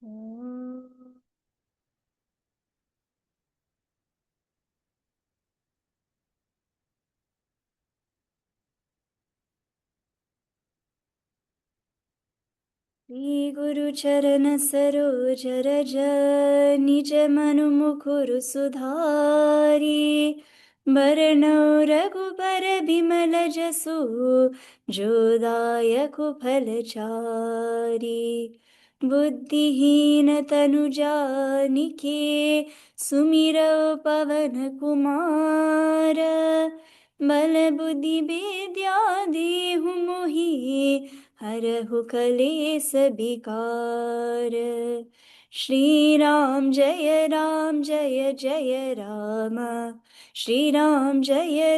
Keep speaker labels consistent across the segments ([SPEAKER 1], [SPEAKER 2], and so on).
[SPEAKER 1] ओम। श्री गुरु चरण सरोज रज निज मनु मुकुरु सुधारी। बरनौ रघुबर बिमल जसु जो दायक फलचारी। बुद्धिहीन तनु जानिके सुमिरौ पवन कुमार। बल बुद्धि विद्या देहु मोहि हरहु कलेस विकार। श्री राम जय जय राम। श्री राम जय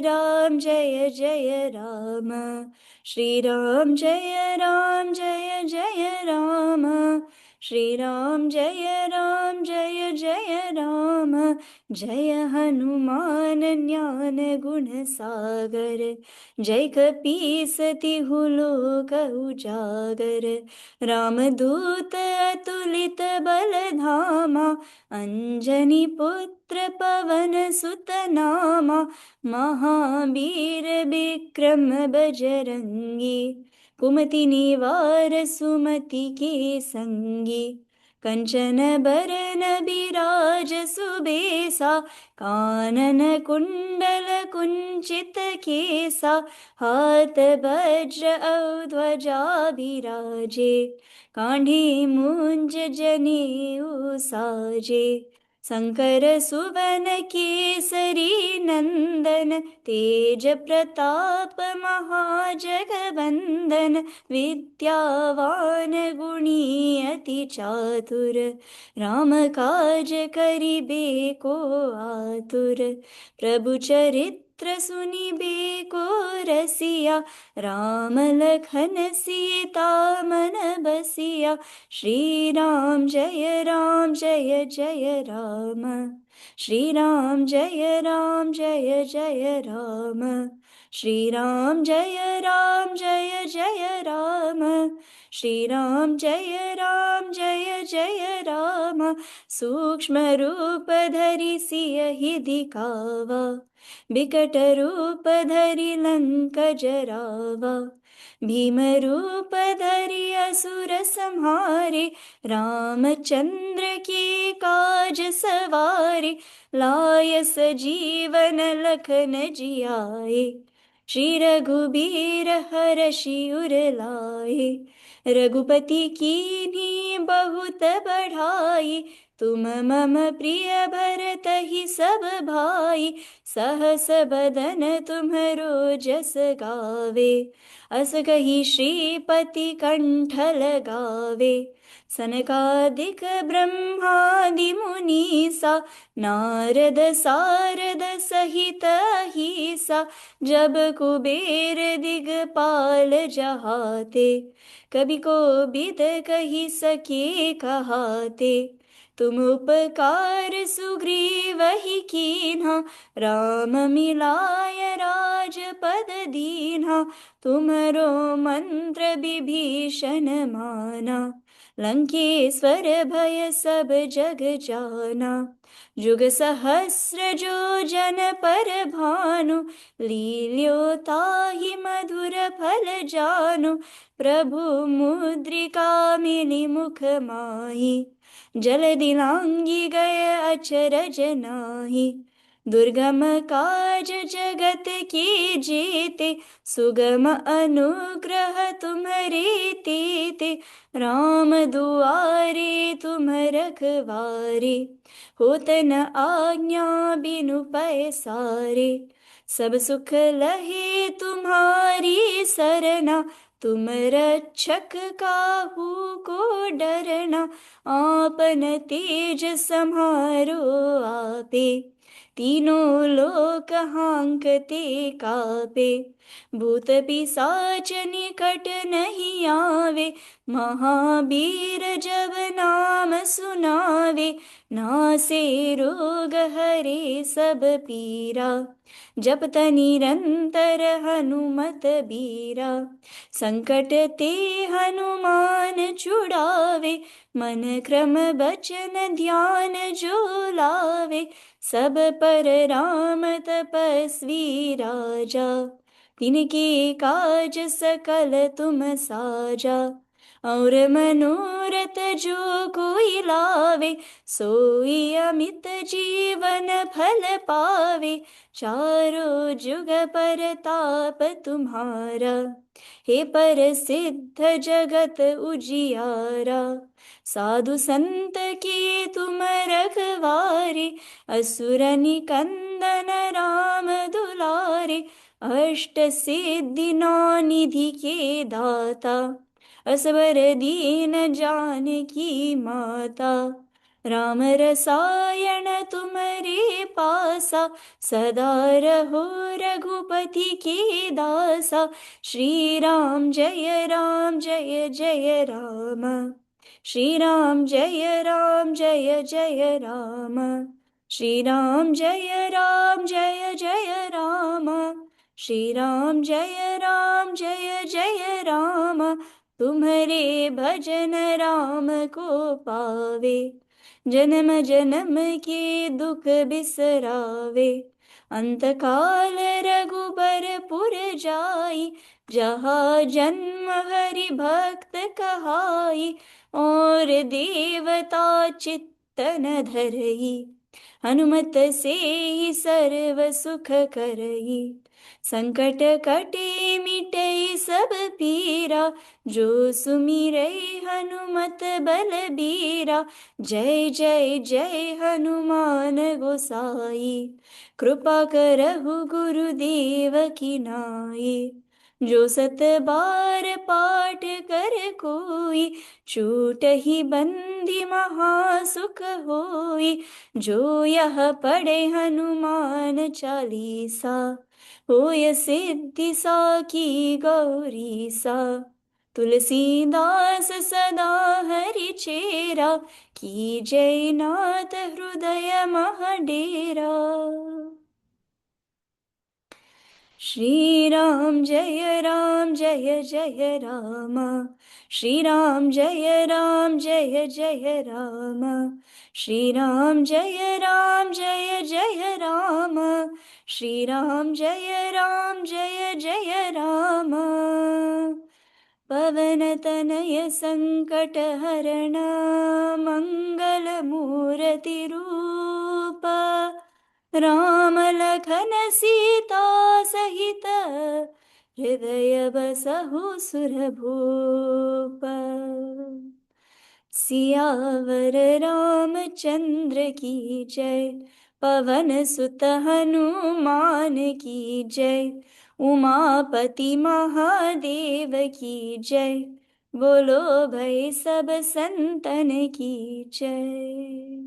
[SPEAKER 1] जय राम। श्री राम जय जय राम। श्री राम जय जय राम। जय हनुमान ज्ञान गुण सागर। जय कपीस तिहु लोक उजागर। रामदूत अतुलित बल धामा। अंजनी पुत्र पवन सुत नामा। महावीर विक्रम बजरंगी। कुमति निवार सुमति के संगी। कंचन बरन बिराज सुबेसा। कानन कुंडल कुंचित केसा। हाथ वज्र औ ध्वजा विराजे। कांधी मूंज जनेऊ साजे। शंकर सुवन केसरी नंदन। तेज प्रताप महाजगवंदन। विद्यावान गुणी अति चातुर। राम काज करिबे को आतुर। प्रभु चरित्र सुनिबे को रसिया। राम लखन सीता मन बसिया। श्री राम जय जय राम। श्री राम जय जय राम। श्री राम जय जय राम। श्री राम जय जय राम। सूक्ष्म रूप धरि सियहि दिखावा। बिकट रूप धरि लंक जरावा। भीम रूप धरि असुर संहारे। रामचंद्र की काज सवारे। लाय सजीवन लखन जियाए। श्री रघुबीर हरषि उर लाए। रघुपति कीन्ही बहुत बढ़ाई। तुम मम प्रिय भरतहि सब भाई। सहस बदन तुम्हरो जस गावे। अस कही श्रीपति कंठ लगावे। सनकादिक ब्रह्मादि मुनीसा। नारद सारद सहित अहिसा। जब कुबेर दिगपाल जहाते। कवि कोविद कहि सके कहाते। तुम उपकार सुग्रीवहि कीन्हा। राम मिलाय राजपद दीन्हा। तुम्हरो मंत्र विभीषण माना। लंकेश्वर भय सब जग जाना। जुग सहस्र जो जन पर भानु। लील्योताहि मधुर फल जानु। प्रभु मुद्रिका मिली मुख माहि। जल दिलांगी गए अचरज नाही। दुर्गम काज जगत की जेते। सुगम अनुग्रह तुम्हरे तेते। राम दुआरे तुम रखवारे। होत न आज्ञा बिनु पैसारे। सब सुख लहे तुम्हारी सरना। तुम रक्षक काहू को डरना। आपन तेज सम्हारो आपे। तीनों लोक हांकते कापे। भूत पिशाच निकट नहीं आवे। महावीर जब नाम सुनावे। नासे रोग हरे सब पीरा। जपत निरंतर हनुमत बीरा। संकट ते हनुमान छुड़ावे, मन क्रम बचन ध्यान जो लावे, सब पर राम तपस्वी राजा, तिनके काज सकल तुम साजा। और मनोरथ जो कोई लावे, सोई अमित जीवन फल पावे, चारों जुग परताप तुम्हारा, हे प्रसिद्ध जगत उजियारा। साधु संत के तुम रखवारे, असुर निकंदन राम दुलारे, अष्ट सिद्धि नौ निधि के दाता, असबर दीन जानकी माता। राम रसायन तुम्हारे पासा, सदा रहो रघुपति के दासा। श्री राम जय जय राम, श्री राम जय जय राम, श्री राम जय जय राम, श्री राम जय जय राम। तुम्हारे भजन राम को पावे, जन्म जन्म के दुख बिसरावे। अंत काल रघुबरपुर जाई, जहाँ जन्म हरि भक्त कहाई, और देवता चित्तन धरई, हनुमत से ही सर्व सुख करई। संकट कटे मिटे सब पीरा, जो सुमिरै हनुमत बलबीरा। जय जय जय हनुमान गोसाई, कृपा करहु गुरुदेव की नाई। जो सत बार पाठ कर कोई, छूटहि बंदी महासुख होई। जो यह पढ़े हनुमान चालीसा, होय सिद्धि साखी गौरी सा। तुलसीदास सदा हरि चेरा, की जय नाथ हृदय महडेरा। श्री राम जय जय राम, श्री राम जय जय राम, श्री राम जय जय राम, श्री राम जय जय राम। पवन तनय संकट हरण, मंगल मूर्ति रूप, राम लखन सीता सहित, हृदय बसहु सुरभूप। सियावर रामचंद्र की जय, पवन सुत हनुमान की जय, उमापति महादेव की जय। बोलो भाई सब संतन की जय।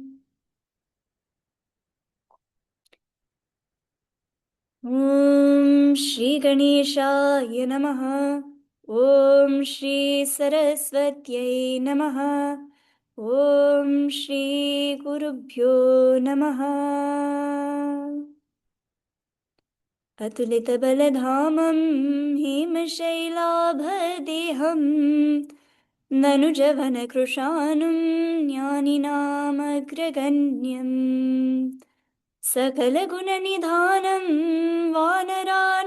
[SPEAKER 1] ओम श्री गणेशाय नमः, ओम श्री सरस्वत्यै नमः, ओम श्री गुरुभ्यो नमः। अतुलितबलधामं हेमशैलाभदेहं, ननुजवनकृशानुं ज्ञानिनामग्रगण्यम्। सकलगुणनिधानं वानराणामधीशं,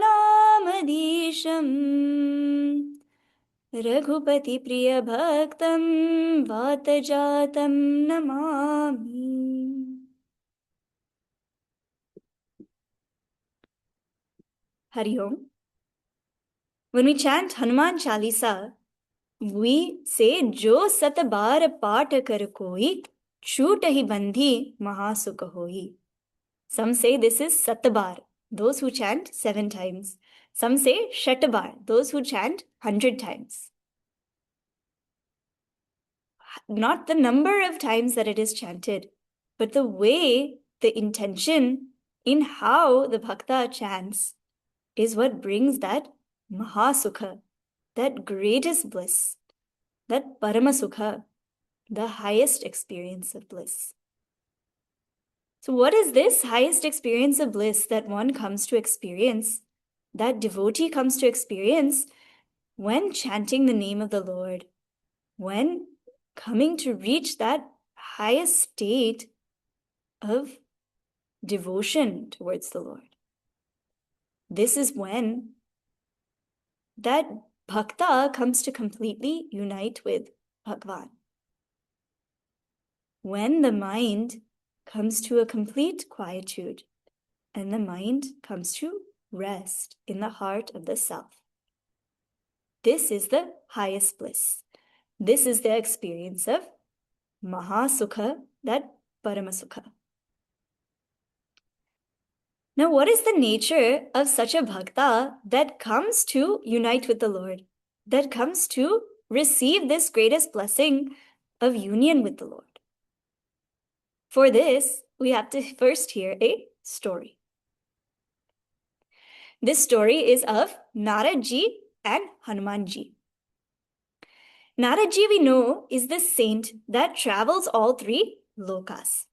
[SPEAKER 1] रघुपतिप्रियभक्तं वातजातं Namami. Hari Om. When we chant Hanuman Chalisa, we say Jo Sat Bar Paat Kar Koi, Chutahi Bandhi Mahasukh Hoi. Some say this is Satbar, those who chant 7 times. Some say Shatbar, those who chant 100 times. Not the number of times that it is chanted, but the way, the intention in how the bhakta chants is what brings that Mahasukha, that greatest bliss, that Paramasukha, the highest experience of bliss. So what is this highest experience of bliss that one comes to experience, that devotee comes to experience when chanting the name of the Lord, when coming to reach that highest state of devotion towards the Lord. This is when that bhakta comes to completely unite with Bhagwan. When the mind comes to a complete quietude and the mind comes to rest in the heart of the self. This is the highest bliss. This is the experience of Mahasukha, that Paramasukha. Now, what is the nature of such a bhakta that comes to unite with the Lord, that comes to receive this greatest blessing of union with the Lord? For this, we have to first hear a story. This story is of Naradji and Hanumanji. Naradji, we know, is the saint that travels all three lokas.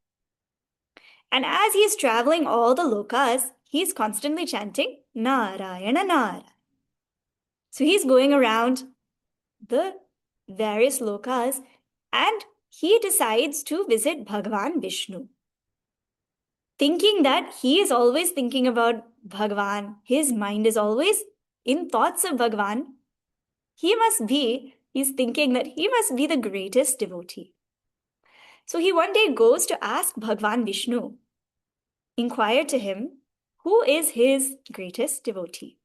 [SPEAKER 1] And as he is traveling all the lokas, he's constantly chanting Narayana Narayana. So he's going around the various lokas and he decides to visit Bhagavan Vishnu. Thinking that he is always thinking about Bhagavan, his mind is always in thoughts of Bhagavan, he's thinking that he must be the greatest devotee. So he one day goes to ask Bhagavan Vishnu, inquire to him, who is his greatest devotee?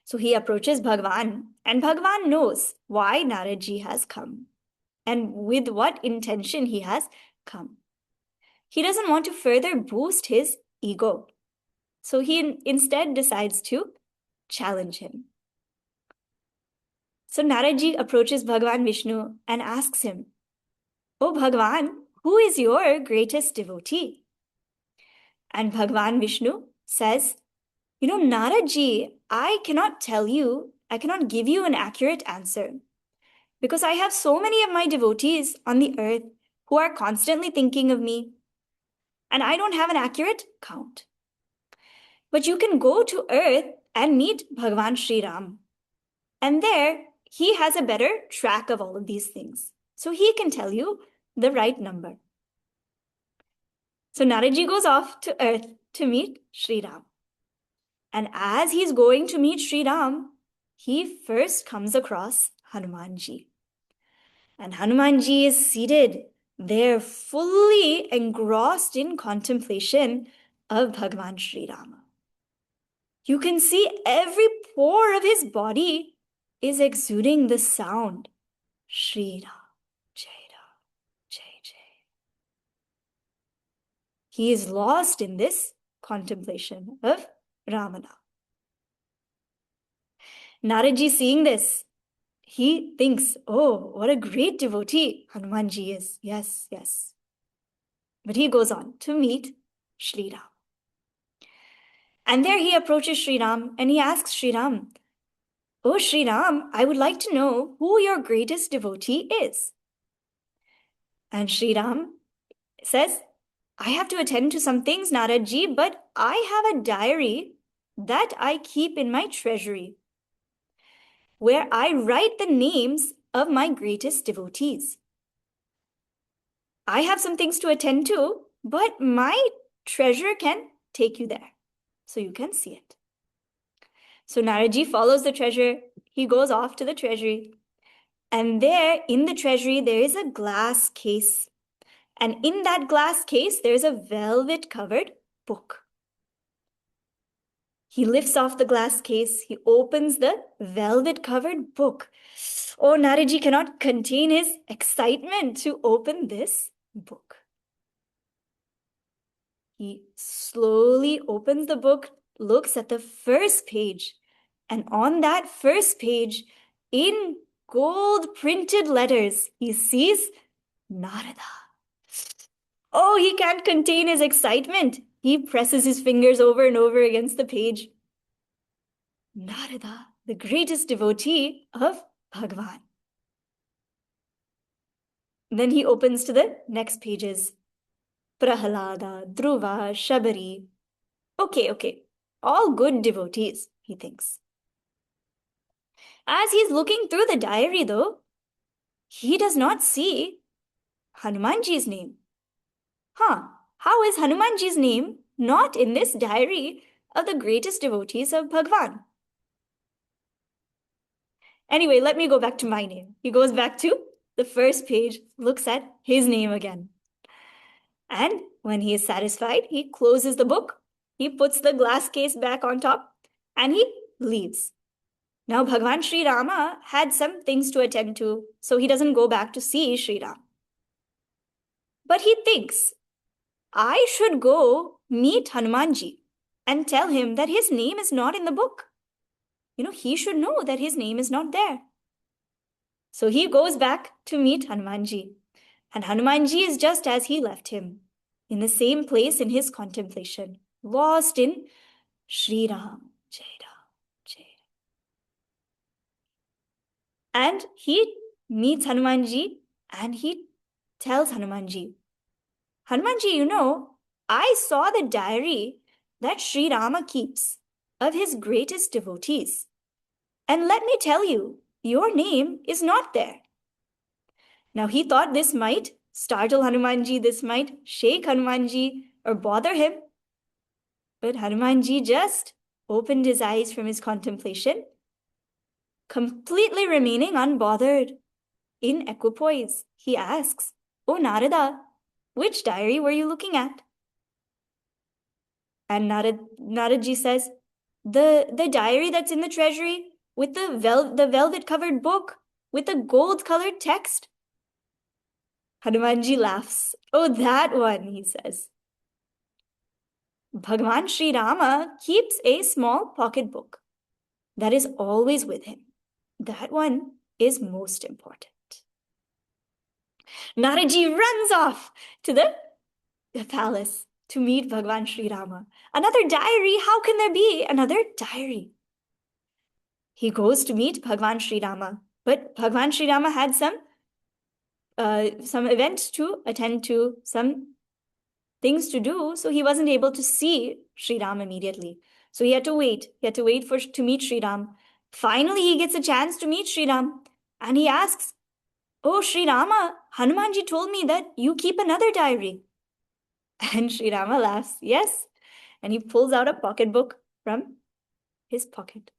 [SPEAKER 1] So he approaches Bhagavan, and Bhagavan knows why Naradji has come and with what intention he has come. He doesn't want to further boost his ego. So he instead decides to challenge him. So Naradji approaches Bhagavan Vishnu and asks him, "Oh Bhagavan, who is your greatest devotee?" And Bhagavan Vishnu says, Naradji, I cannot give you an accurate answer because I have so many of my devotees on the earth who are constantly thinking of me, and I don't have an accurate count. But you can go to earth and meet Bhagavan Sri Ram. And there, he has a better track of all of these things. So he can tell you the right number. So Naradji goes off to earth to meet Sri Ram. And as he's going to meet Sri Ram, he first comes across Hanumanji. And Hanumanji is seated there fully engrossed in contemplation of Bhagavan Sri Rama. You can see every pore of his body is exuding the sound, Shri Ram, Jai Ram, Jai Jai. He is lost in this contemplation of Ramana. Naradji, seeing this, he thinks, oh, what a great devotee Hanumanji is. Yes, yes. But he goes on to meet Sri Ram. And there he approaches Sri Ram and he asks Sri Ram, "Oh Sri Ram, I would like to know who your greatest devotee is." And Sri Ram says, "I have to attend to some things, Naradji, but I have a diary that I keep in my treasury where I write the names of my greatest devotees. I have some things to attend to, but my treasure can take you there so you can see it." So Naradji follows the treasure. He goes off to the treasury. And there in the treasury, there is a glass case. And in that glass case, there's a velvet-covered book. He lifts off the glass case. He opens the velvet-covered book. Oh, Naradji cannot contain his excitement to open this book. He slowly opens the book, looks at the first page, and on that first page, in gold printed letters, he sees Narada. Oh, he can't contain his excitement. He presses his fingers over and over against the page. Narada, the greatest devotee of Bhagavan. Then he opens to the next pages. Prahalada, Dhruva, Shabari. Okay. All good devotees, he thinks. As he's looking through the diary, though, he does not see Hanumanji's name. How is Hanumanji's name not in this diary of the greatest devotees of Bhagwan? Anyway, let me go back to my name. He goes back to the first page, looks at his name again. And when he is satisfied, he closes the book, he puts the glass case back on top, and he leaves. Now, Bhagwan Sri Rama had some things to attend to, so he doesn't go back to see Sri Ram. But he thinks, I should go meet Hanumanji and tell him that his name is not in the book. He should know that his name is not there. So he goes back to meet Hanumanji. And Hanumanji is just as he left him, in the same place in his contemplation, lost in Sri Ram, Jai Ram, Jai Ram. And he meets Hanumanji and he tells Hanumanji, Hanumanji, I saw the diary that Sri Rama keeps of his greatest devotees. And let me tell you, your name is not there. Now he thought this might startle Hanumanji, this might shake Hanumanji or bother him. But Hanumanji just opened his eyes from his contemplation, completely remaining unbothered, in equipoise. He asks, Oh Narada, which diary were you looking at? And Naradji says, the diary that's in the treasury with the velvet-covered book with the gold-colored text. Hanumanji laughs. Oh, that one, he says. Bhagwan Sri Rama keeps a small pocketbook that is always with him. That one is most important. Naradji runs off to the palace to meet Bhagwan Sri Rama. Another diary? How can there be another diary? He goes to meet Bhagwan Sri Rama, but Bhagwan Sri Rama had some events to attend to, some things to do, so he wasn't able to see Sri Ram immediately. So he had to wait. He had to wait to meet Sri Ram. Finally, he gets a chance to meet Sri Ram, and he asks, Oh, Sri Rama, Hanumanji told me that you keep another diary. And Sri Rama laughs, yes, and he pulls out a pocketbook from his pocket.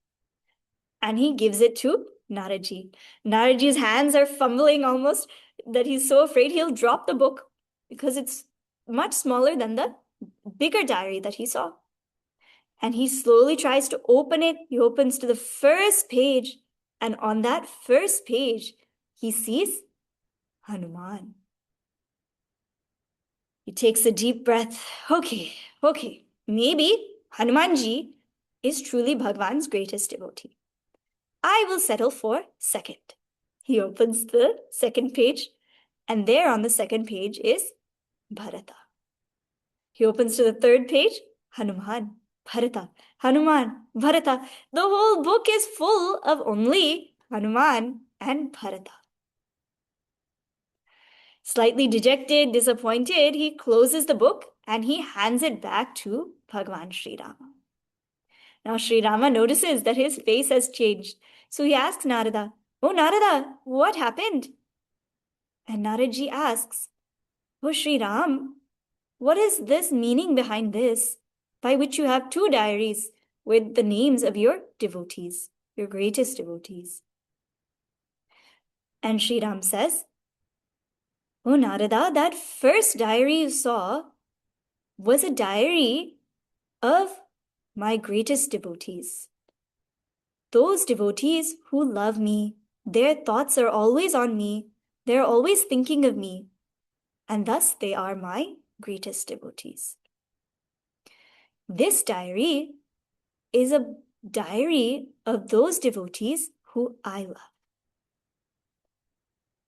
[SPEAKER 1] And he gives it to Naradji. Naradji's hands are fumbling almost, that he's so afraid he'll drop the book because it's much smaller than the bigger diary that he saw. And he slowly tries to open it. He opens to the first page. And on that first page, he sees Hanuman. He takes a deep breath. Okay. Maybe Hanumanji is truly Bhagwan's greatest devotee. I will settle for second. He opens the second page, and there on the second page is Bharata. He opens to the third page, Hanuman, Bharata, Hanuman, Bharata. The whole book is full of only Hanuman and Bharata. Slightly dejected, disappointed, he closes the book and he hands it back to Bhagwan Sri Rama. Now Sri Rama notices that his face has changed. So he asks Narada, Oh Narada, what happened? And Naradji asks, Oh Sri Ram, what is this meaning behind this, by which you have two diaries with the names of your devotees, your greatest devotees? And Sri Ram says, Oh Narada, that first diary you saw was a diary of my greatest devotees. Those devotees who love me, their thoughts are always on me, they're always thinking of me, and thus they are my greatest devotees. This diary is a diary of those devotees who I love,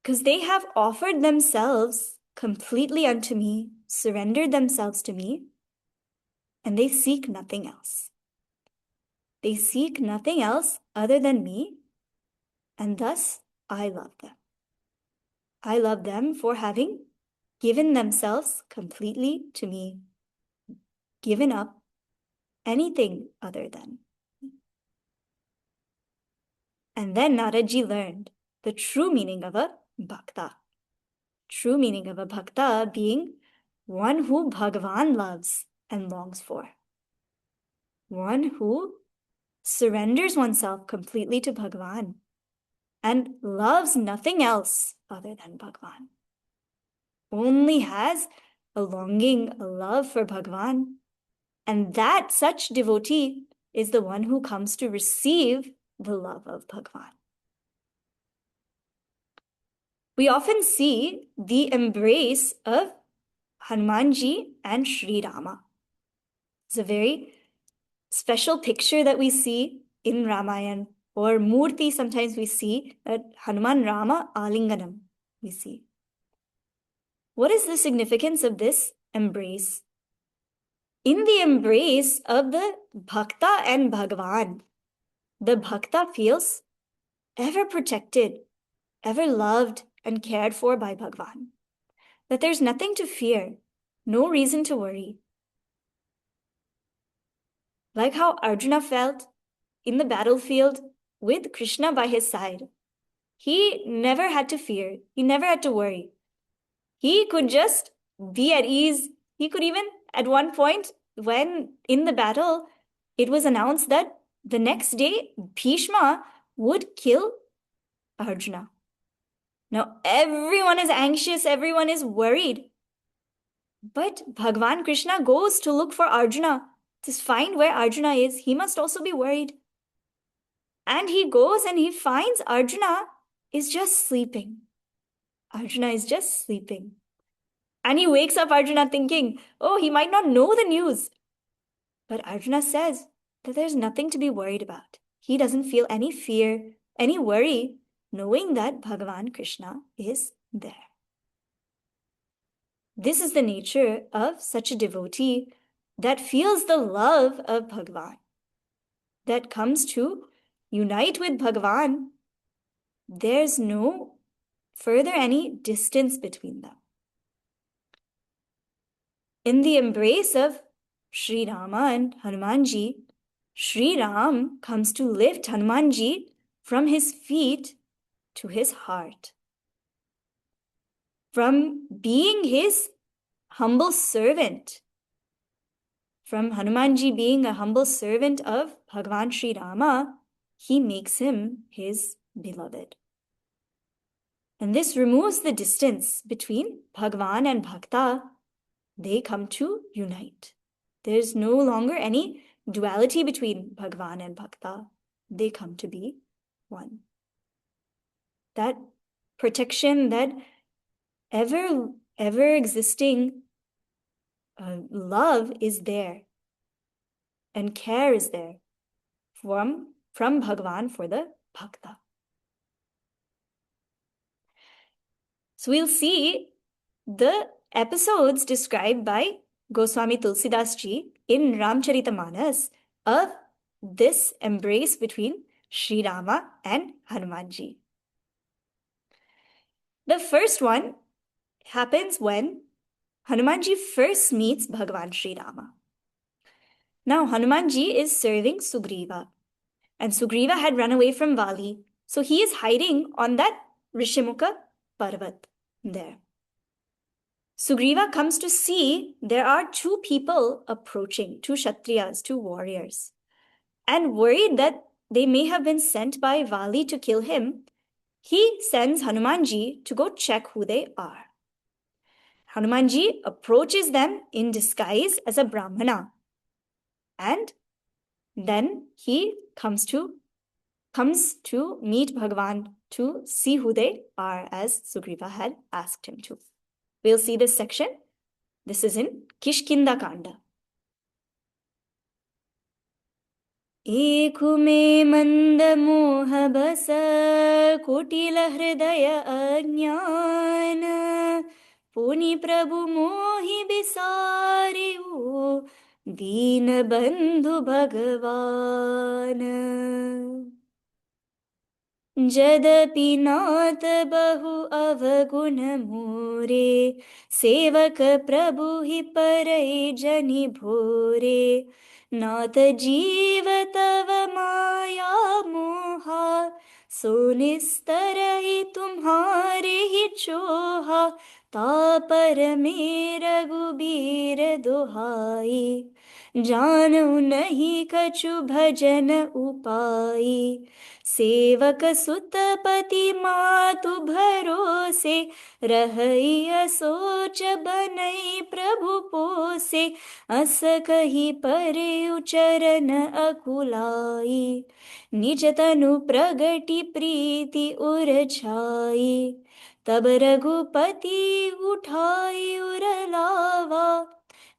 [SPEAKER 1] because they have offered themselves completely unto me, surrendered themselves to me, and they seek nothing else. They seek nothing else other than me, and thus I love them. I love them for having given themselves completely to me, given up anything other than. And then Naradji learned the true meaning of a bhakta. True meaning of a bhakta being one who Bhagavan loves and longs for. One who surrenders oneself completely to Bhagavan and loves nothing else other than Bhagavan. Only has a longing, a love for Bhagavan. And that such devotee is the one who comes to receive the love of Bhagavan. We often see the embrace of Hanumanji and Sri Rama. It's a very special picture that we see in Ramayana, or Murti sometimes we see that Hanuman Rama Alinganam we see. What is the significance of this embrace? In the embrace of the Bhakta and Bhagavan, the Bhakta feels ever protected, ever loved and cared for by Bhagavan. That there's nothing to fear, no reason to worry. Like how Arjuna felt in the battlefield with Krishna by his side. He never had to fear, he never had to worry. He could just be at ease. He could even, at one point, when in the battle, it was announced that the next day Bhishma would kill Arjuna. Now everyone is anxious, everyone is worried. But Bhagavan Krishna goes to look for Arjuna, to find where Arjuna is. He must also be worried. And he goes and he finds Arjuna is just sleeping. Arjuna is just sleeping. And he wakes up Arjuna thinking, oh, he might not know the news. But Arjuna says that there's nothing to be worried about. He doesn't feel any fear, any worry, knowing that Bhagavan Krishna is there. This is the nature of such a devotee that feels the love of Bhagavan, that comes to unite with Bhagavan. There's no further any distance between them. In the embrace of Sri Rama and Hanumanji, Sri Ram comes to lift Hanumanji from his feet to his heart. From being his humble servant, from Hanumanji being a humble servant of Bhagavan Sri Rama, he makes him his beloved. And this removes the distance between Bhagavan and Bhakta. They come to unite. There's no longer any duality between Bhagavan and Bhakta. They come to be one. That protection, that ever existing love is there, and care is there from Bhagavan for the Bhakta. So we'll see the episodes described by Goswami Tulsidas Ji in Ramcharitamanas of this embrace between Sri Rama and Hanumanji. The first one happens when Hanumanji first meets Bhagavan Sri Rama. Now Hanumanji is serving Sugriva, and Sugriva had run away from Vali, so he is hiding on that Rishimukha Parvat there. Sugriva comes to see there are two people approaching, two Kshatriyas, two warriors, and worried that they may have been sent by Vali to kill him, he sends Hanumanji to go check who they are. Hanumanji approaches them in disguise as a Brahmana, and then he comes to meet Bhagavan to see who they are, as Sugriva had asked him to. We'll see this section. This is in Kishkinda Kanda. Ekume manda moha basa kotila hridaya ajnana puni prabhu mohi bisari o deen bandhu Bhagavan. जदपि नाथ बहु अवगुण मोरे सेवक प्रभु ही परई जनि भोरे नाथ जीव तव माया मोहा सो निस्तर ही तुम्हारे चोहा, तापर में रघुबीर दुहाई, जानऊ नहीं कछु भजन उपाई, सेवक सुत पति मातु भरोसे, रहई असोच बनई प्रभु पोसे, अस कही पर चरण अकुलाई, निज तनु प्रगति प्रीति उर छाई, तब रघुपति उठाई उर लावा,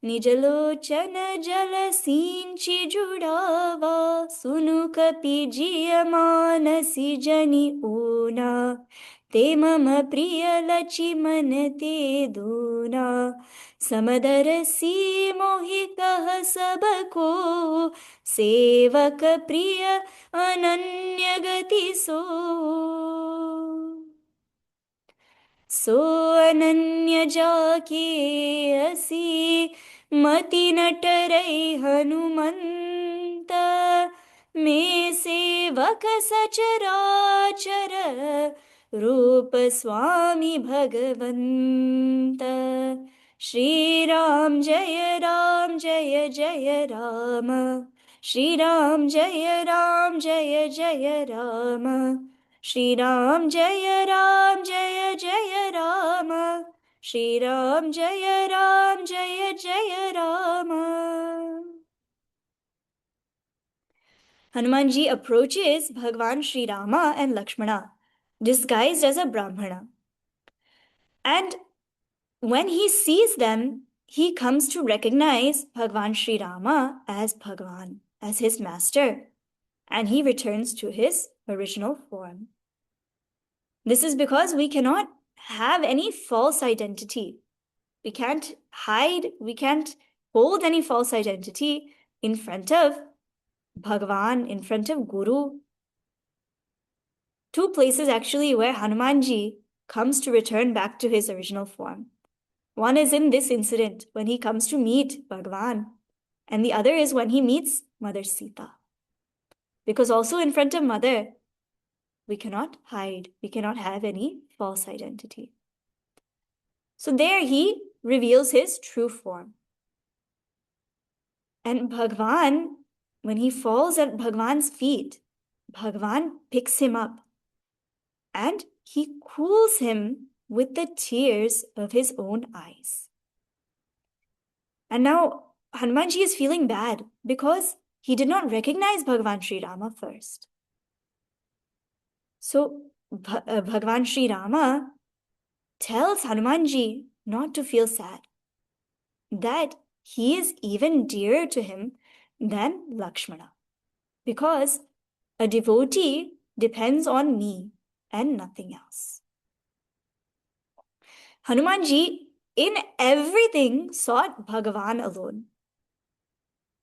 [SPEAKER 1] निज लोचन जल सींचि जुड़ावा, सुनु कपि जिय मानसी जनि ऊना, ते मम प्रिय लचि मन ते दूना, समदरसी मोहि कह सब को, सेवक प्रिय अनन्य गति सो अनन्य जाके असी, मति नटरई हनुमंत, में सेवक सचराचर, रूप स्वामी भगवंत, श्री राम जय जय राम, श्री राम जय जय राम, श्री राम जय जय राम, श्री राम जय जय Ram. Hanumanji approaches Bhagwan Sri Rama and Lakshmana, disguised as a Brahmana. And when he sees them, he comes to recognize Bhagwan Sri Rama as Bhagwan, as his master, and he returns to his original form. This is because we cannot have any false identity. We can't hide, we can't hold any false identity in front of Bhagwan, in front of Guru. Two places actually where Hanumanji comes to return back to his original form. One is in this incident when he comes to meet Bhagwan, and the other is when he meets Mother Sita. Because also in front of Mother, we cannot hide, we cannot have any false identity. So there he reveals his true form. And Bhagwan, when he falls at Bhagwan's feet, Bhagwan picks him up and he cools him with the tears of his own eyes. And now Hanumanji is feeling bad because he did not recognize Bhagwan Sri Rama first. So Bhagwan Sri Rama tells Hanumanji not to feel sad, that he is even dearer to him than Lakshmana, because a devotee depends on me and nothing else. Hanumanji in everything sought Bhagavan alone.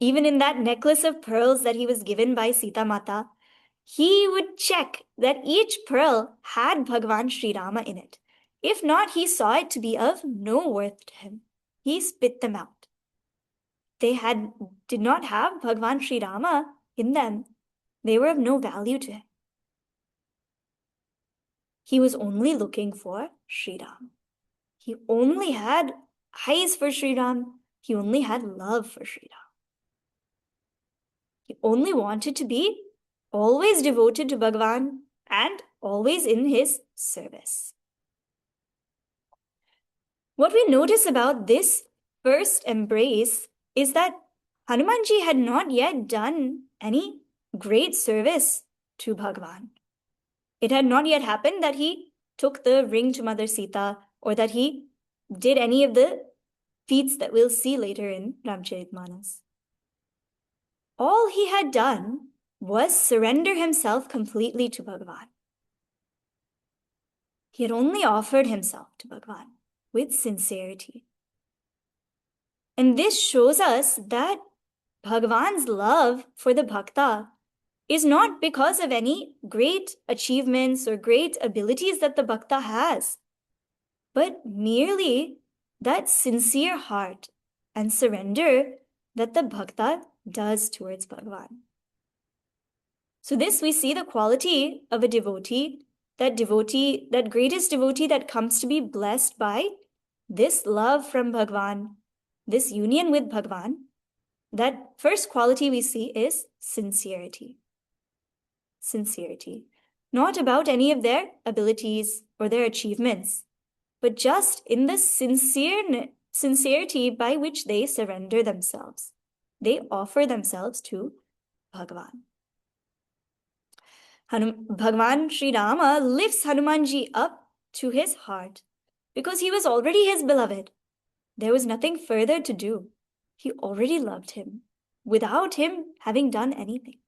[SPEAKER 1] Even in that necklace of pearls that he was given by Sita Mata, he would check that each pearl had Bhagavan Sri Rama in it. If not, he saw it to be of no worth to him. He spit them out. They did not have Bhagavan Sri Rama in them. They were of no value to him. He was only looking for Sri Ram. He only had eyes for Sri Ram. He only had love for Sri Ram. He only wanted to be always devoted to Bhagavan and always in his service. What we notice about this first embrace is that Hanumanji had not yet done any great service to Bhagavan. It had not yet happened that he took the ring to Mother Sita or that he did any of the feats that we'll see later in Ramcharitmanas. All he had done was surrender himself completely to Bhagavan. He had only offered himself to Bhagavan with sincerity. And this shows us that Bhagavan's love for the bhakta is not because of any great achievements or great abilities that the bhakta has, but merely that sincere heart and surrender that the bhakta does towards Bhagavan. So this we see the quality of a devotee that devotee, that greatest devotee that comes to be blessed by this love from Bhagwan, this union with Bhagwan, that first quality we see is sincerity. Sincerity. Not about any of their abilities or their achievements, but just in the sincerity by which they surrender themselves. They offer themselves to Bhagwan. Bhagwan Sri Rama lifts Hanumanji up to his heart because he was already his beloved. There was nothing further to do. He already loved him without him having done anything.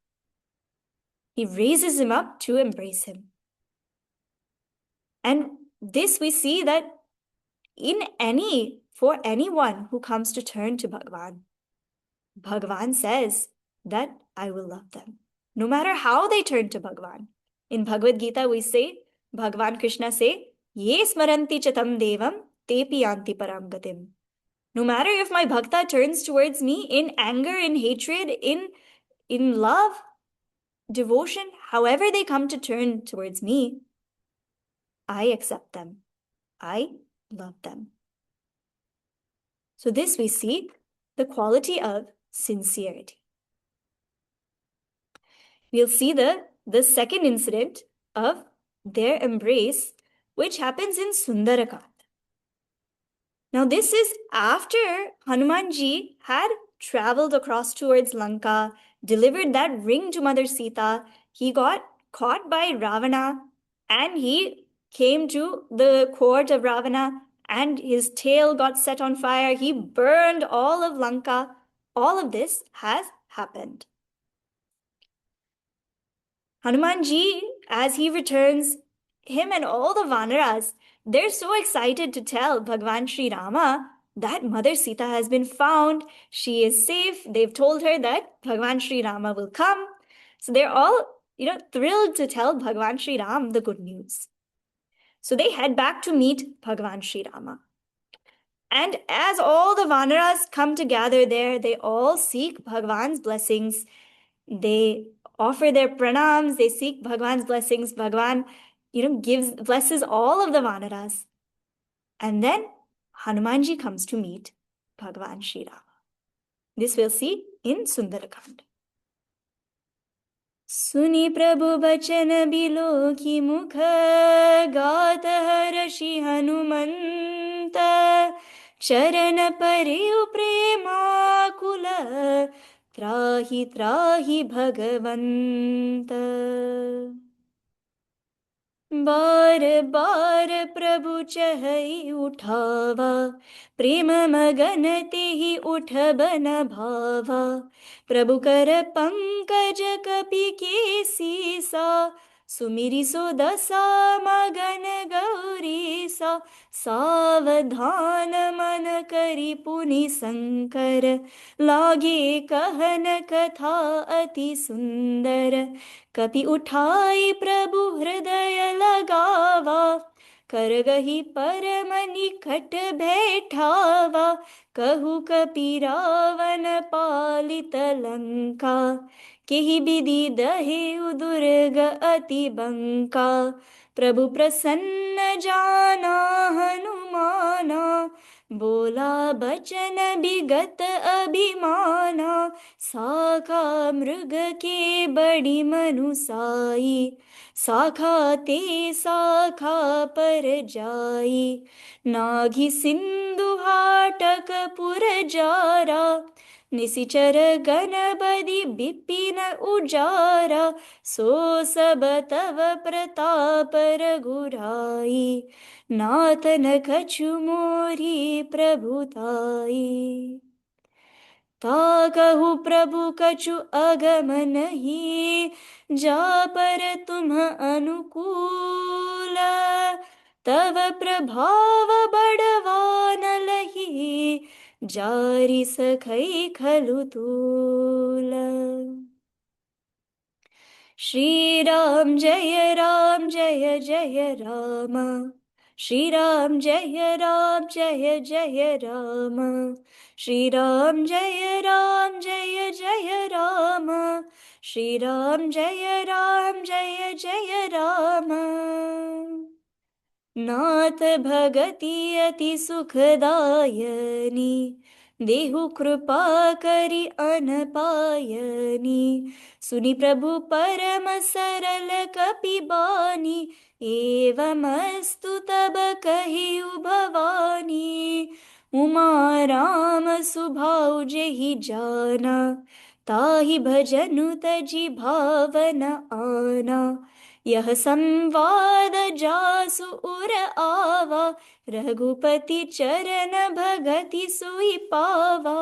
[SPEAKER 1] He raises him up to embrace him. And this we see that for anyone who comes to turn to Bhagwan, Bhagwan says that I will love them, no matter how they turn to Bhagwan. In Bhagavad Gita, we say, Bhagwan Krishna say, Ye smaranti chatam devam, tepi yanti param gatim. No matter if my bhakta turns towards me in anger, in hatred, in love, devotion, however they come to turn towards me, I accept them. I love them. So this we see the quality of sincerity. We'll see the second incident of their embrace, which happens in Sundarakand. Now this is after Hanumanji had traveled across towards Lanka, delivered that ring to Mother Sita. He got caught by Ravana and he came to the court of Ravana and his tail got set on fire. He burned all of Lanka. All of this has happened. Hanumanji, as he returns, him and all the Vanaras, they're so excited to tell Bhagwan Sri Rama that Mother Sita has been found. She is safe. They've told her that Bhagwan Sri Rama will come. So they're all, thrilled to tell Bhagwan Sri Ram the good news. So they head back to meet Bhagwan Sri Rama. And as all the Vanaras come to gather there, they all seek Bhagwan's blessings. They offer their pranams, they seek Bhagwan's blessings. Bhagwan, blesses all of the Vanaras. And then Hanumanji comes to meet Bhagwan Sri Rama. This we'll see in Sundarakand. Suni Prabhu Bachan Biloki Mukha Gata Harashi Hanumanta Charan Pariu Prema Kula Trahi Trahi Bhagavanta बार बार प्रभु चहई उठावा प्रेम मगन तेहि उठ बन भावा प्रभु कर पंकज कपि के सीसा सुमिरि सो दसा मगन गौरी सा सावधान मन करि पुनि शंकर लागे कहन कथा अति सुंदर कपि उठाई प्रभु हृदय लगावा करगहि परम निकट बैठावा कहु कपि रावण पालित लंका केहि विधि दहेउ दुर्ग अति बंका प्रभु प्रसन्न जाना हनुमाना बोला बचन विगत अभिमाना साखा मृग के बड़ी मनुसाई साखा ते साखा पर जाई नाघि सिंधु हाटक पुर जारा निशिचर गणपति बिपिन उजारा सो सब तव प्रताप रघुराई नाथ न कछु मोरी प्रभुताई ता कहु प्रभु कछु अगम नहीं जा पर तुम अनुकूल तव प्रभाव बड़वान लही जारी सखई खलु तूल श्री राम जय जय Ram Shri Ram Jaya Ram Jaya Jaya Ram. Shri Ram Jaya Ram Jaya Jaya Ram. Shri Ram Jaya Ram Jaya Jaya Ram. नाथ भगति अति सुखदायनी देहु कृपा करि अनपायनी सुनि प्रभु परम सरल कपि बानी एवमस्तु तब कहिउ भवानी उमा राम सुभाउ जेहि जाना ताहि भजनु तजि भावन आना यह संवाद जासु उर आवा रघुपति चरण भगति सोई पावा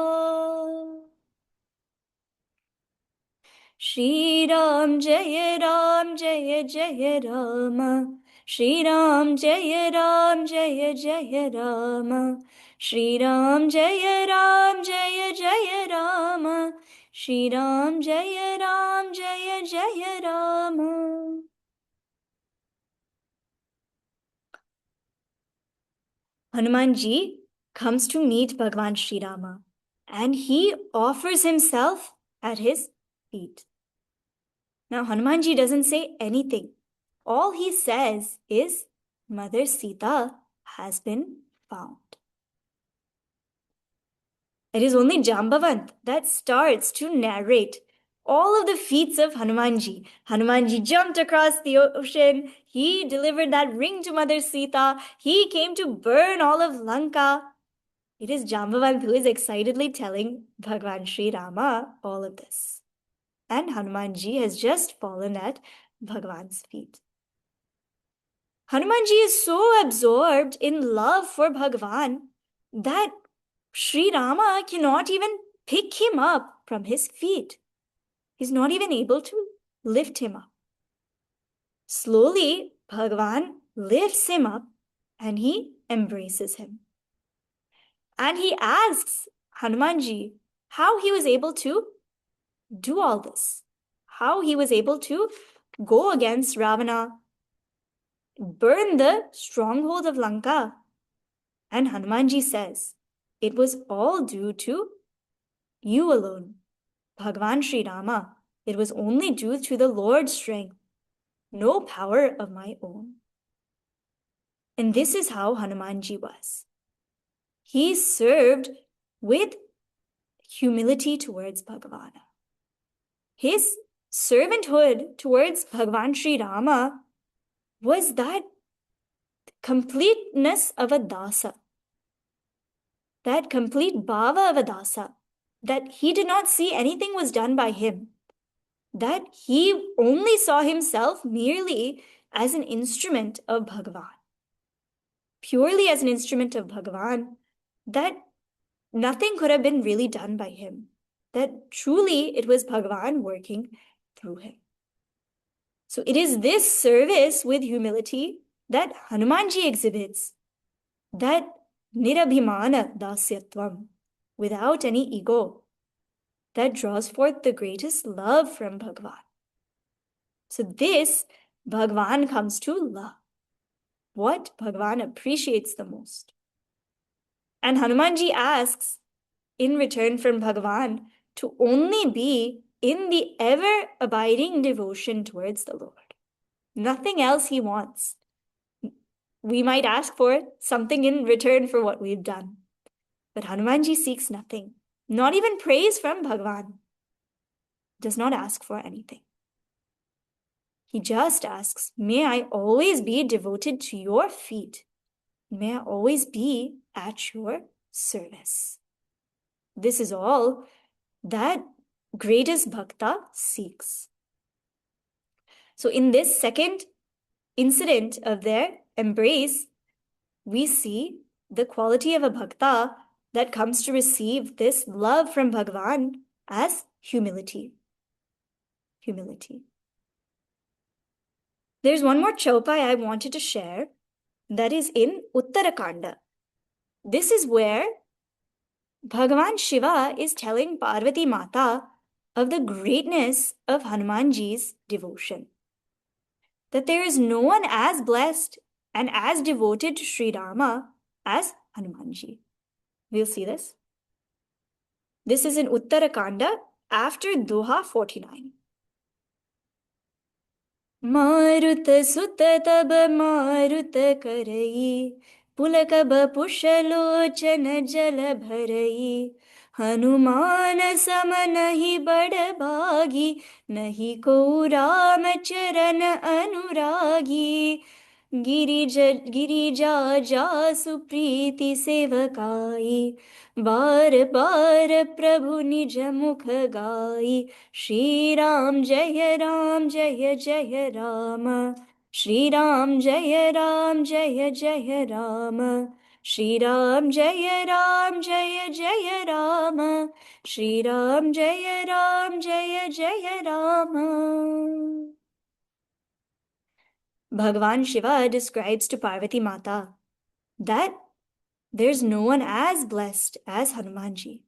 [SPEAKER 1] श्री राम जय जय राम श्री राम जय जय राम श्री राम जय जय राम श्री राम जय जय Ram Hanuman ji comes to meet Bhagwan Sri Rama and he offers himself at his feet. Now Hanuman ji doesn't say anything. All he says is, Mother Sita has been found. It is only Jambavant that starts to narrate all of the feats of Hanumanji. Hanumanji jumped across the ocean. He delivered that ring to Mother Sita. He came to burn all of Lanka. It is Jambavant who is excitedly telling Bhagwan Sri Rama all of this. And Hanumanji has just fallen at Bhagwan's feet. Hanumanji is so absorbed in love for Bhagwan that Sri Rama cannot even pick him up from his feet. He's not even able to lift him up. Slowly, Bhagwan lifts him up and he embraces him. And he asks Hanumanji how he was able to do all this, how he was able to go against Ravana, burn the stronghold of Lanka. And Hanumanji says, it was all due to you alone, Bhagwan Sri Rama. It was only due to the Lord's strength, no power of my own. And this is how Hanumanji was. He served with humility towards Bhagavan. His servanthood towards Bhagwan Sri Rama was that completeness of a dasa, that complete bhava of a dasa, that he did not see anything was done by him, that he only saw himself merely as an instrument of Bhagavan, purely as an instrument of Bhagavan, that nothing could have been really done by him, that truly it was Bhagavan working through him. So it is this service with humility that Hanumanji exhibits, that nirabhimana dasyatvam, without any ego, that draws forth the greatest love from Bhagavan. So this Bhagavan comes to love, what Bhagavan appreciates the most. And Hanumanji asks, in return from Bhagavan, to only be in the ever-abiding devotion towards the Lord. Nothing else he wants. We might ask for something in return for what we've done. But Hanumanji seeks nothing, not even praise from Bhagavan. Does not ask for anything. He just asks, may I always be devoted to your feet. May I always be at your service. This is all that greatest bhakta seeks. So in this second incident of their embrace, we see the quality of a bhakta that comes to receive this love from Bhagavan as humility. Humility. There's one more chaupai I wanted to share that is in Uttarakanda. This is where Bhagavan Shiva is telling Parvati Mata of the greatness of Hanumanji's devotion. That there is no one as blessed and as devoted to Sri Rama as Hanumanji. We'll see this. This is in Uttarakanda after Doha 49. मारुत सुत तब मारुत करई पुलक बपुषलोचन जल भरई हनुमान सम नहीं बड़ भागी नहीं को राम चरण अनुरागी गिरिजा जासु प्रीति सेवकाई बार बार प्रभु निज मुख गाई श्री राम जय राम जय जय राम श्री राम जय राम जय जय राम श्री राम जय राम जय जय राम श्री राम जय राम जय जय Ram. Bhagavan Shiva describes to Parvati Mata that there's no one as blessed as Hanumanji.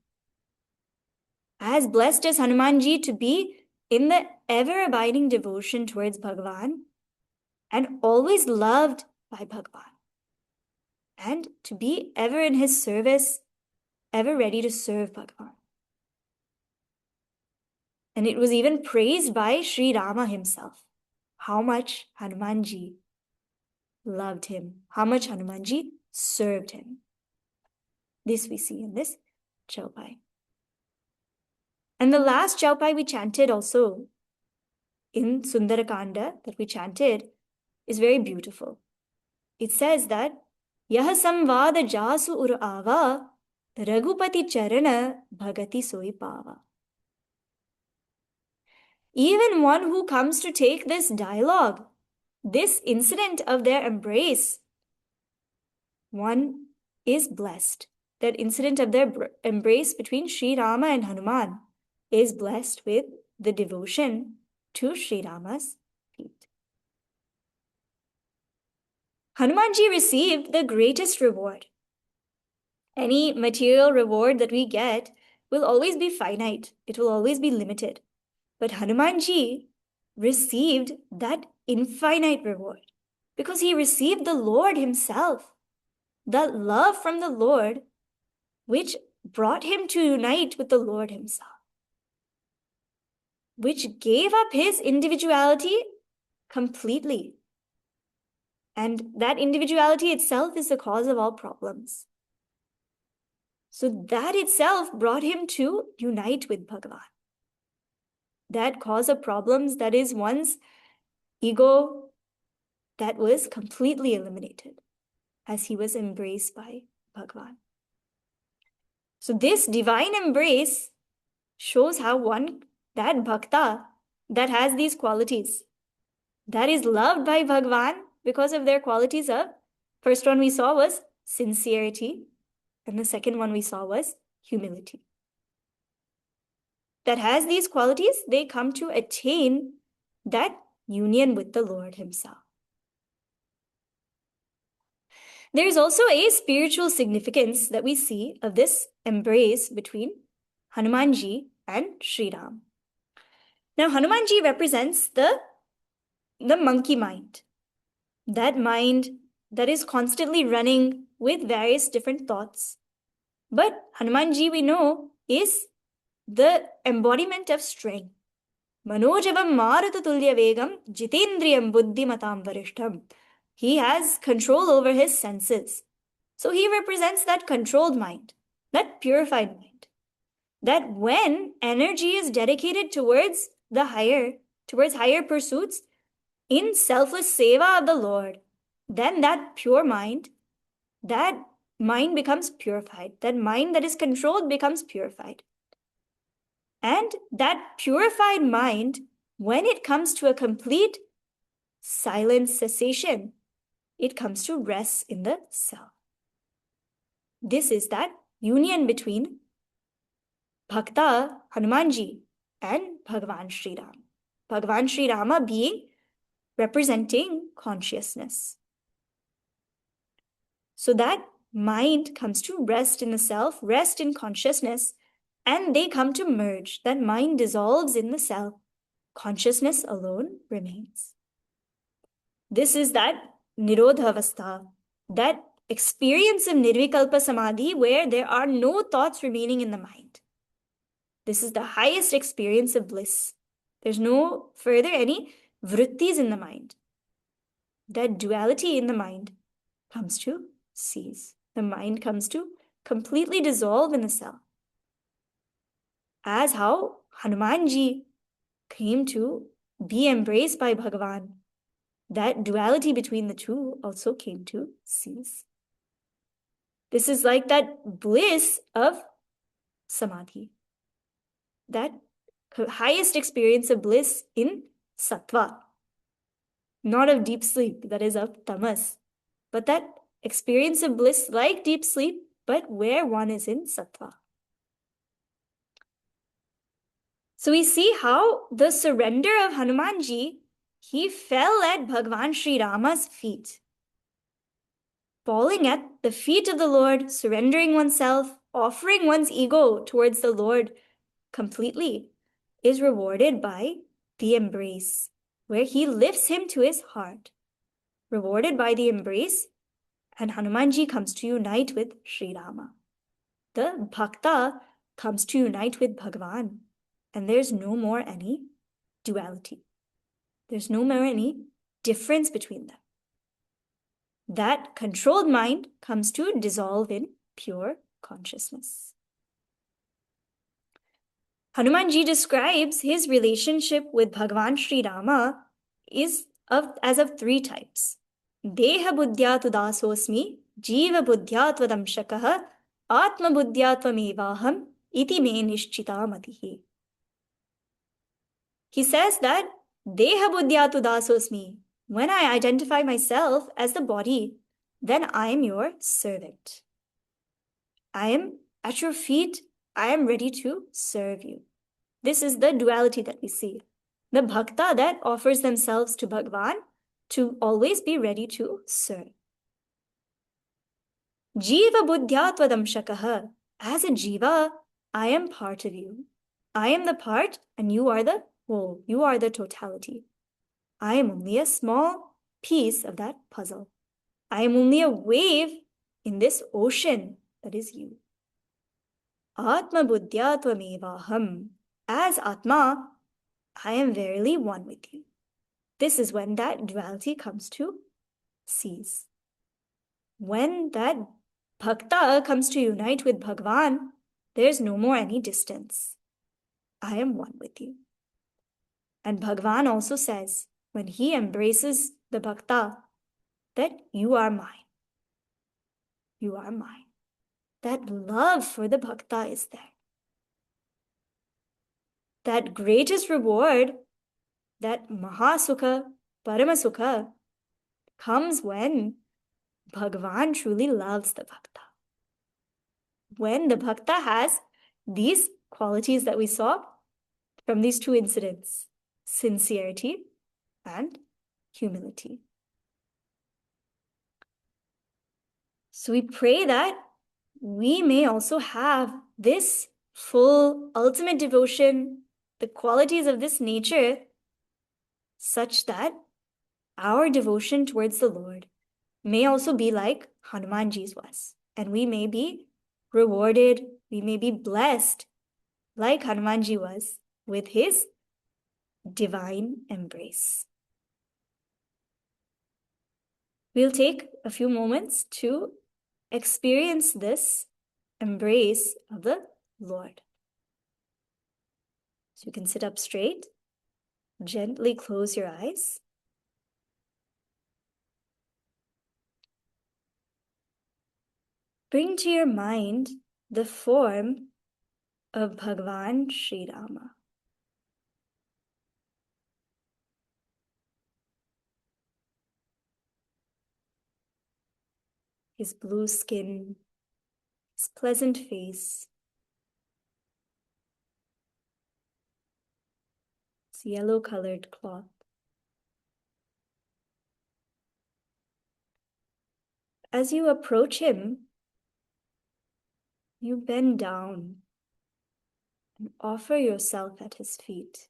[SPEAKER 1] As blessed as Hanumanji to be in the ever-abiding devotion towards Bhagavan and always loved by Bhagavan. And to be ever in his service, ever ready to serve Bhagavan. And it was even praised by Sri Rama himself, how much Hanumanji loved him, how much Hanumanji served him. This we see in this Chaupai. And the last Chaupai we chanted also in Sundarakanda that we chanted is very beautiful. It says that Yah samvada jasu ur ava Raghupati charana bhagati soi pava. Even one who comes to take this dialogue, this incident of their embrace, one is blessed. That incident of their embrace between Sri Rama and Hanuman is blessed with the devotion to Sri Rama's feet. Hanumanji received the greatest reward. Any material reward that we get will always be finite. It will always be limited. But Hanumanji received that infinite reward because he received the Lord himself, that love from the Lord which brought him to unite with the Lord himself, which gave up his individuality completely. And that individuality itself is the cause of all problems. So that itself brought him to unite with Bhagavan. That cause of problems, that is one's ego, that was completely eliminated as he was embraced by Bhagavan. So this divine embrace shows how that bhakta that has these qualities, that is loved by Bhagavan because of their qualities of, first one we saw was sincerity, and the second one we saw was humility. That has these qualities, they come to attain that union with the Lord himself. There is also a spiritual significance that we see of this embrace between Hanumanji and Sri Ram. Now, Hanumanji represents the monkey mind. That mind that is constantly running with various different thoughts. But Hanumanji, we know, is the embodiment of strength. Manojavam marutatulya vegam jitendriyam buddhimatam varishtam. He has control over his senses. So he represents that controlled mind, that purified mind. That when energy is dedicated towards higher pursuits, in selfless seva of the Lord, then that pure mind, that mind becomes purified. That mind that is controlled becomes purified. And that purified mind, when it comes to a complete silent cessation, it comes to rest in the self. This is that union between Bhakta Hanumanji and Bhagavan Sri Ram. Bhagavan Sri Rama being representing consciousness. So that mind comes to rest in the self, rest in consciousness, and they come to merge. That mind dissolves in the self. Consciousness alone remains. This is that Nirodhavastha, that experience of Nirvikalpa Samadhi where there are no thoughts remaining in the mind. This is the highest experience of bliss. There's no further any vrittis in the mind. That duality in the mind comes to cease. The mind comes to completely dissolve in the self. As how Hanumanji came to be embraced by Bhagavan, that duality between the two also came to cease. This is like that bliss of samadhi, that highest experience of bliss in sattva, not of deep sleep, that is of tamas, but that experience of bliss like deep sleep, but where one is in sattva. So we see how the surrender of Hanumanji, he fell at Bhagavan Sri Rama's feet. Falling at the feet of the Lord, surrendering oneself, offering one's ego towards the Lord completely, is rewarded by the embrace, where he lifts him to his heart. Rewarded by the embrace, and Hanumanji comes to unite with Sri Rama. The bhakta comes to unite with Bhagavan, and there's no more any duality. There's no more any difference between them. That controlled mind comes to dissolve in pure consciousness. Hanumanji describes his relationship with Bhagavan Sri Rama as of three types. Deha buddhya tudasosmi, jiva buddhya tvadamshakah, atma buddhya tvamevaham, iti me nishchita matihi. He says that Deha buddhya tudasosmi, when I identify myself as the body, then I am your servant. I am at your feet. I am ready to serve you. This is the duality that we see. The bhakta that offers themselves to Bhagavan to always be ready to serve. Jiva buddhya tvadamshakah. As a jiva, I am part of you. I am the part and you are the whole. You are the totality. I am only a small piece of that puzzle. I am only a wave in this ocean that is you. Atma buddhya tvamevaham. As Atma, I am verily one with you. This is when that duality comes to cease. When that bhakta comes to unite with Bhagavan, there's no more any distance. I am one with you. And Bhagavan also says, when he embraces the bhakta, that you are mine. You are mine. That love for the bhakta is there. That greatest reward, that mahasukha, paramasukha, comes when Bhagavan truly loves the bhakta. When the bhakta has these qualities that we saw from these two incidents, sincerity and humility. So we pray that we may also have this full ultimate devotion, the qualities of this nature, such that our devotion towards the Lord may also be like Hanumanji's was. And we may be rewarded, we may be blessed like Hanumanji was with his divine embrace. We'll take a few moments to experience this embrace of the Lord. So you can sit up straight, gently close your eyes. Bring to your mind the form of Bhagavan Sri Rama. His blue skin, his pleasant face, his yellow-colored cloth. As you approach him, you bend down and offer yourself at his feet.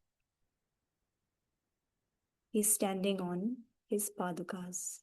[SPEAKER 1] He's standing on his padukas.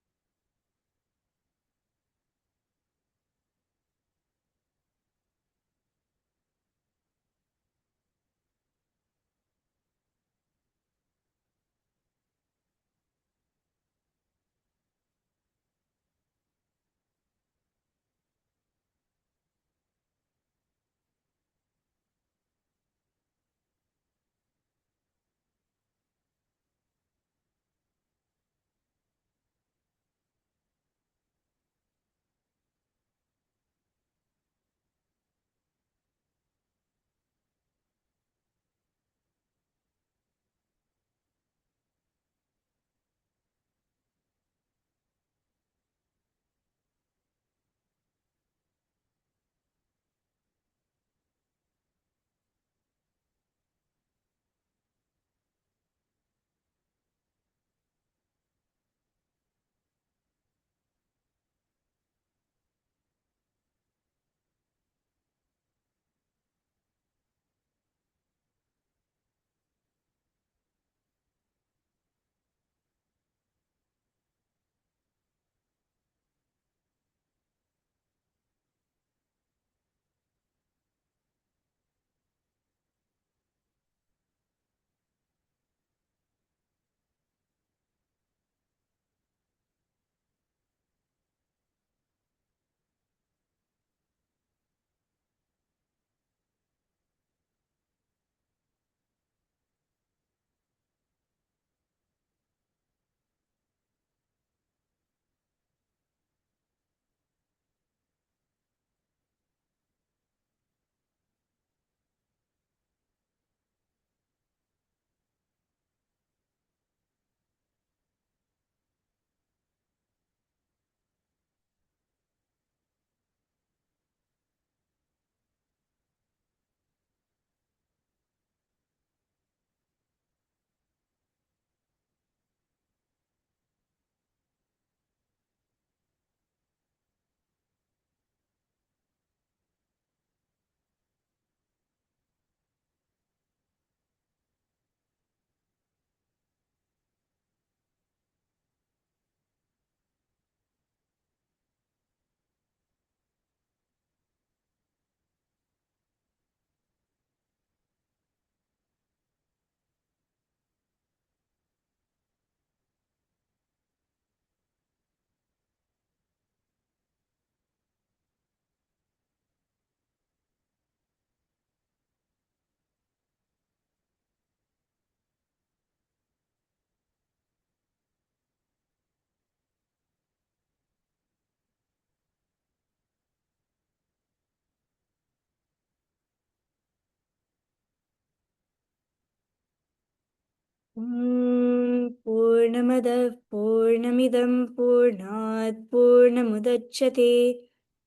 [SPEAKER 1] पूर्णमदः पूर्णमिदं पूर्णात् पूर्णमुदच्यते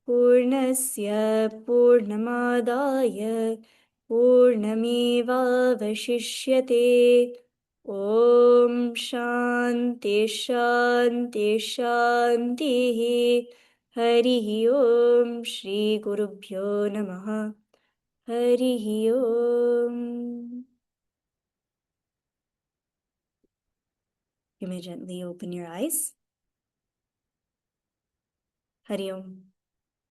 [SPEAKER 1] पूर्णस्य पूर्णमादाय पूर्णमेवावशिष्यते ॐ शान्ति शान्ति शान्तिः हरिः ॐ श्रीगुरुभ्यो नमः हरिः ॐ You may gently open your eyes. Hari Om.